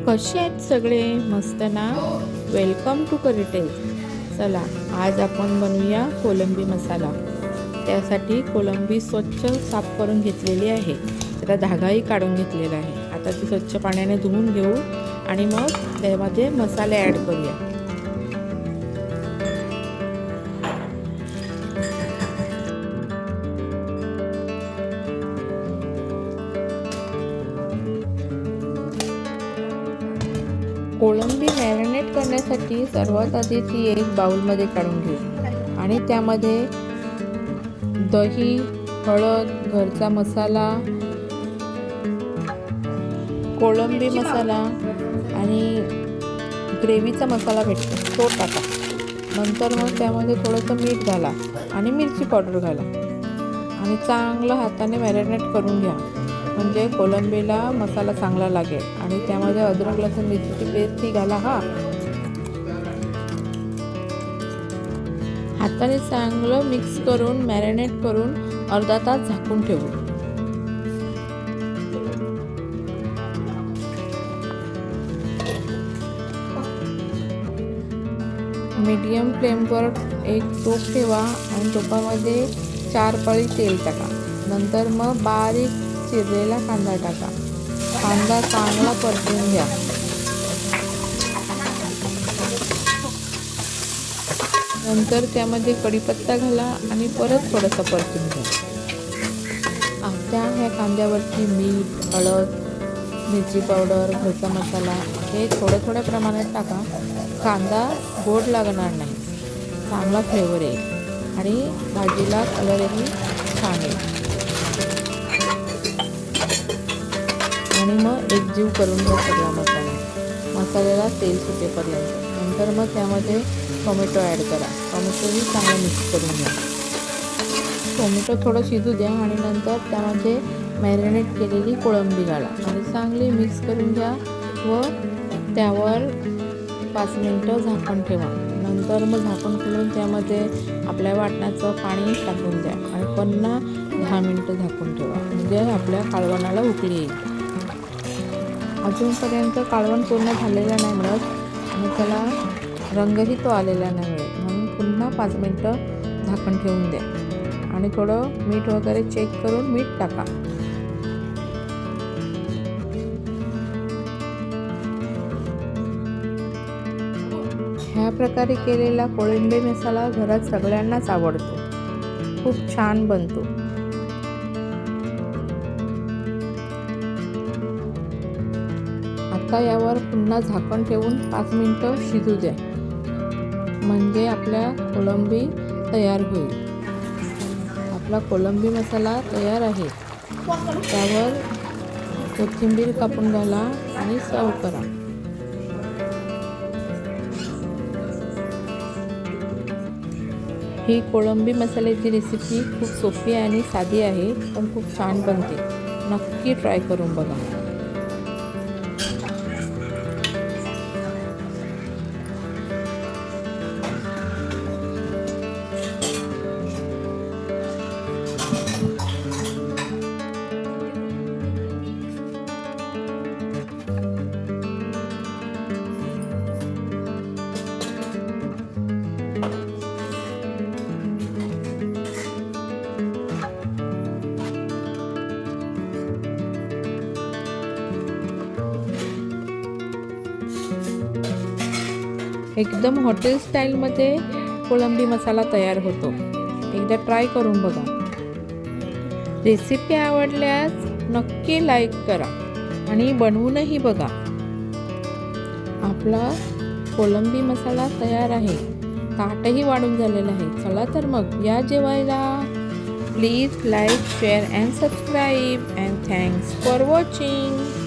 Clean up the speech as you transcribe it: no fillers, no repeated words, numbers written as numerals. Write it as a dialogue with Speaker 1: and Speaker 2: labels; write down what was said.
Speaker 1: कसे आहेत सगळे? मस्त ना? वेलकम टू करिटेल. चला, आज आपण बनवूया कोलंबी मसाला. त्यासाठी कोलंबी स्वच्छ साफ करून घेतलेली आहे. त्याचा धागाही काढून घेतलेला आहे. आता ती स्वच्छ पाण्याने धुवून घेऊ आणि मग त्यामध्ये मसाले ॲड करूया. कोलंबी मॅरिनेट करण्यासाठी सर्वात आधी ती एक बाउलमध्ये काढून घेऊ आणि त्यामध्ये दही, हळद, घरचा मसाला, कोलंबी मसाला आणि ग्रेव्हीचा मसाला भेटतो तो टाका. नंतर मग त्यामध्ये थोडंसं मीठ घाला आणि मिरची पावडर घाला आणि चांगलं हाताने मॅरिनेट करून घ्या. म्हणजे कोलंबीला मसाला चांगला लागेल. आणि त्यामध्ये अद्रक लसूण मिरचीची पेस्ट ही घाला. हाताने चांगलं मिक्स करून मॅरिनेट करून अर्धा तास झाकून ठेवू. मीडियम फ्लेमवर एक टोप ठेवा आणि टोपामध्ये 4 पळी तेल टाका. नंतर मग बारीक चिरलेला कांदा टाका. कांदा चांगला परतून घ्या. नंतर त्यामध्ये कढीपत्ता घाला आणि परत थोडंसं परतून घ्या. आता ह्या कांद्यावरती मीठ, हळद, मिरची पावडर, घरचा मसाला हे थोड्या प्रमाणात टाका. कांदा गोड लागणार नाही, चांगला फ्लेवर येईल आणि भाजीला कलरही छान येईल. आणि मग एकजीव करून घ्या सगळा मसाल्याला तेल सुटेपर्यंत. नंतर मग त्यामध्ये टोमॅटो ॲड करा. टोमॅटोही चांगलं मिक्स करून घ्या. टोमॅटो थोडं शिजू द्या आणि नंतर त्यामध्ये मॅरिनेट केलेली कोळंबी घाला आणि चांगली मिक्स करून घ्या व त्यावर 5 मिनटं झाकण ठेवा. नंतर मग झाकण खोलून त्यामध्ये आपल्या वाटण्याचं पाणी टाकून द्या आणि पुन्हा 10 मिनटं झाकून ठेवा. म्हणजे आपल्या कालवणाला उकळी येईल. अजूनपर्यंत कालवण पूर्ण झालेलं नाही मिळत आणि त्याला रंगही तो आलेला नाही मिळत. म्हणून पुन्हा 5 मिनटं झाकण ठेवून द्या आणि थोडं मीठ वगैरे चेक करून मीठ टाका. ह्या प्रकारे केलेला कोळंबी मसाला घरात सगळ्यांनाच आवडतो. खूप छान बनतो. आता यावर पुन्हा झाकण ठेवून 5 मिनटं शिजू द्या. म्हणजे आपल्या कोलंबी तयार होईल. आपला कोलंबी मसाला तयार आहे. त्यावर कोथिंबीर कापून घाला आणि सर्व करा. ही कोळंबी मसाल्याची रेसिपी खूप सोपी आणि साधी आहे, पण खूप छान बनते. नक्की ट्राय करून बघा. एकदम हॉटेल स्टाईलमध्ये कोलंबी मसाला तयार होतो. एकदा ट्राय करून बघा. रेसिपी आवडल्यास नक्की लाईक करा आणि बनवूनही बघा. आपला कोलंबी मसाला तयार आहे. ताटही वाढून झालेलं आहे. चला तर मग या जेवायला. Please like, share and subscribe and thanks for watching.